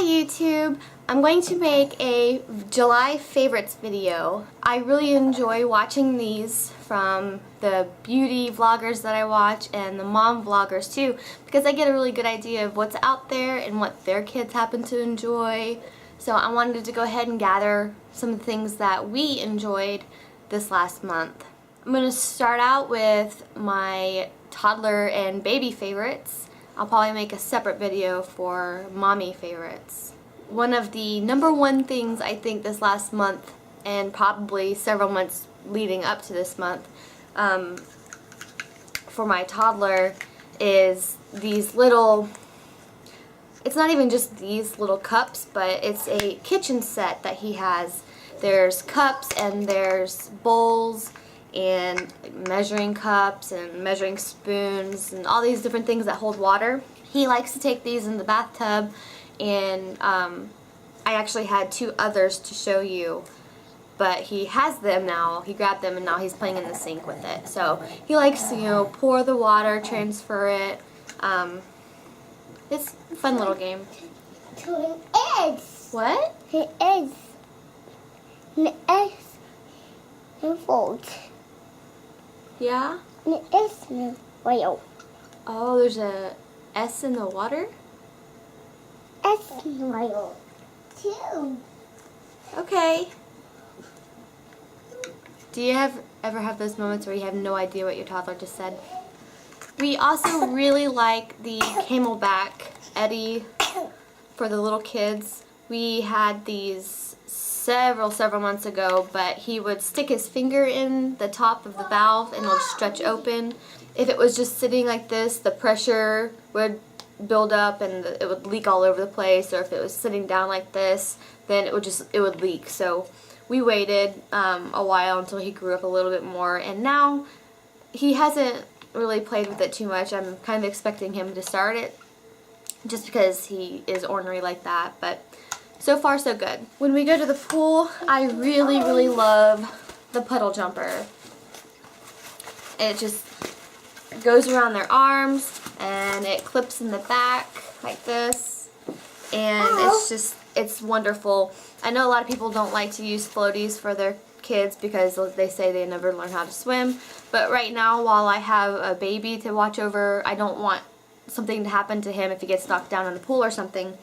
YouTube. I'm going to make a July favorites video. I really enjoy watching these from the beauty vloggers that I watch and the mom vloggers too, because I get a really good idea of what's out there and what their kids happen to enjoy. So I wanted to go ahead and gather some of the things that we enjoyed this last month. I'm going to start out with my toddler and baby favorites. I'll probably make a separate video for mommy favorites. One of the #1 things I think this last month, and probably several months leading up to this month, for my toddler is these little, it's not even just these little cups, but it's a kitchen set that he has. There's cups and there's bowls and measuring cups and measuring spoons and all these different things that hold water. He likes to take these in the bathtub, and I actually had 2 others to show you, but he has them now. He grabbed them and now he's playing in the sink with it. So he likes to, you know, pour the water, transfer it. It's a fun little game. It is. What? It is. It is. Involved. Yeah? It is whale. Oh, there's a S in the water? S whale. Too. Okay. Do you ever have those moments where you have no idea what your toddler just said? We also really like the Camelbak Eddy for the little kids. We had these several months ago, but he would stick his finger in the top of the valve and it would stretch open. If it was just sitting like this, the pressure would build up and it would leak all over the place, or if it was sitting down like this, then it would leak. So we waited a while until he grew up a little bit more, and now he hasn't really played with it too much. I'm kind of expecting him to start it just because he is ornery like that, but so far so good. When we go to the pool, I really love the Puddle Jumper. It just goes around their arms and it clips in the back like this, and it's wonderful. I know a lot of people don't like to use floaties for their kids because they say they never learn how to swim, but right now, while I have a baby to watch over, I don't want something to happen to him if he gets knocked down in the pool or something.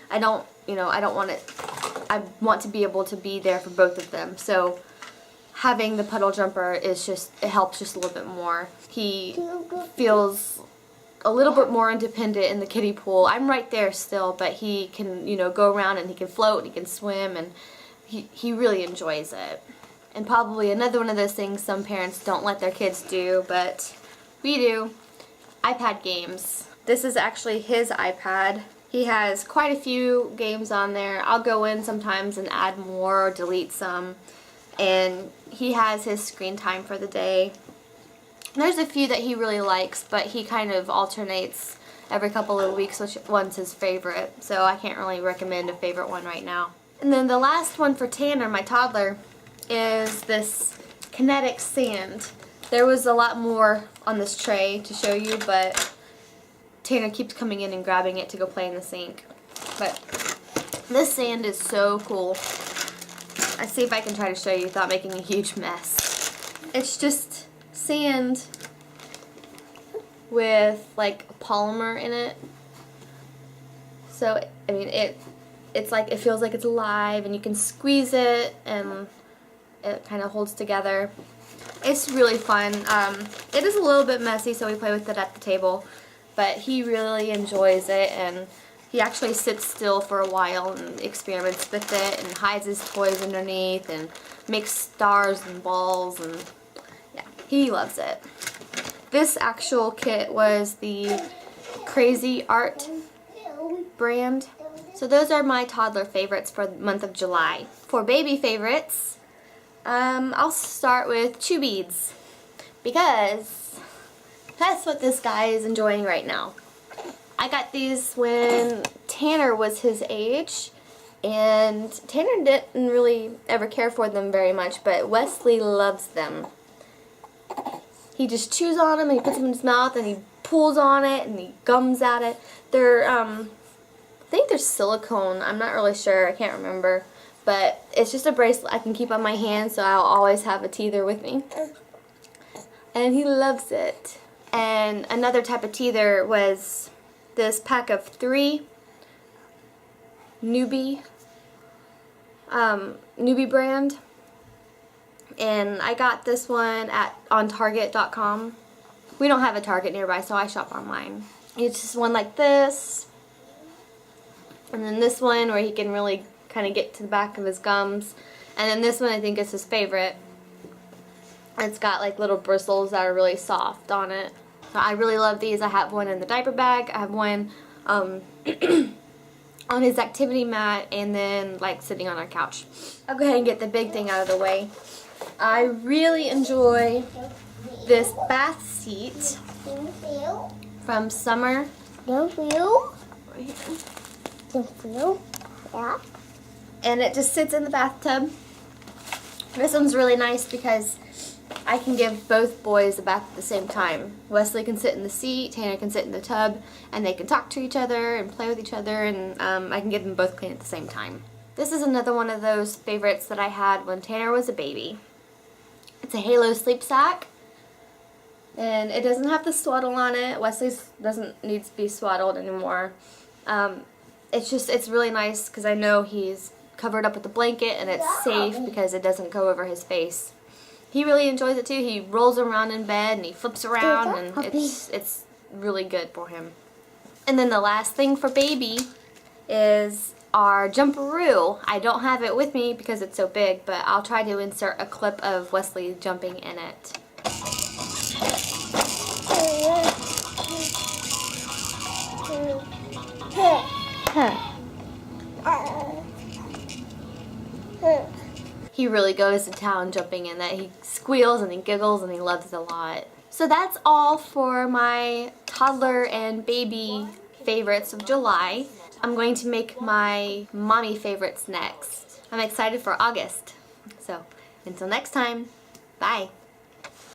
I don't want it. I want to be able to be there for both of them. So having the Puddle Jumper it helps just a little bit more. He feels a little bit more independent in the kiddie pool. I'm right there still, but he can, go around and he can float and he can swim, and he really enjoys it. And probably another one of those things some parents don't let their kids do, but we do. iPad games. This is actually his iPad. He has quite a few games on there. I'll go in sometimes and add more or delete some. And he has his screen time for the day. There's a few that he really likes, but he kind of alternates every couple of weeks which one's his favorite. So I can't really recommend a favorite one right now. And then the last one for Tanner, my toddler, is this Kinetics sand. There was a lot more on this tray to show you, but Tanner keeps coming in and grabbing it to go play in the sink. But this sand is so cool. I'll see if I can try to show you without making a huge mess. It's just sand with like polymer in it. So, I mean, it's like, it feels like it's alive, and you can squeeze it and it kind of holds together. It's really fun. It is a little bit messy, so we play with it at the table. But he really enjoys it, and he actually sits still for a while and experiments with it and hides his toys underneath and makes stars and balls, and yeah, he loves it. This actual kit was the Crazy Art brand. So those are my toddler favorites for the month of July. For baby favorites, I'll start with Chew Beads, because that's what this guy is enjoying right now. I got these when Tanner was his age, and Tanner didn't really ever care for them very much, but Wesley loves them. He just chews on them and he puts them in his mouth and he pulls on it and he gums at it. They're I think there's silicone. I'm not really sure. I can't remember. But it's just a bracelet I can keep on my hand, so I'll always have a teether with me. And he loves it. And another type of teether was this pack of 3 Newbie brand. And I got this one on Target.com. We don't have a Target nearby, so I shop online. It's just one like this. And then this one where he can really kind of get to the back of his gums. And then this one I think is his favorite. It's got like little bristles that are really soft on it. So I really love these. I have one in the diaper bag. I have one on his activity mat, and then like sitting on our couch. I'll go ahead and get the big thing out of the way. I really enjoy this bath seat from Summer. Don't feel? Right here. Don't feel? Yeah. And it just sits in the bathtub. This one's really nice because I can give both boys a bath at the same time. Wesley can sit in the seat, Tanner can sit in the tub, and they can talk to each other and play with each other, and I can get them both clean at the same time. This is another one of those favorites that I had when Tanner was a baby. It's a Halo Sleepsack, and it doesn't have the swaddle on it. Wesley's doesn't need to be swaddled anymore. It's really nice because I know he's covered up with the blanket, and it's safe because it doesn't go over his face. He really enjoys it too. He rolls around in bed and he flips around, and it's really good for him. And then the last thing for baby is our jumperoo. I don't have it with me because it's so big, but I'll try to insert a clip of Wesley jumping in it. He really goes to town jumping in that. He squeals and he giggles and he loves it a lot. So that's all for my toddler and baby favorites of July. I'm going to make my mommy favorites next. I'm excited for August. So until next time, bye.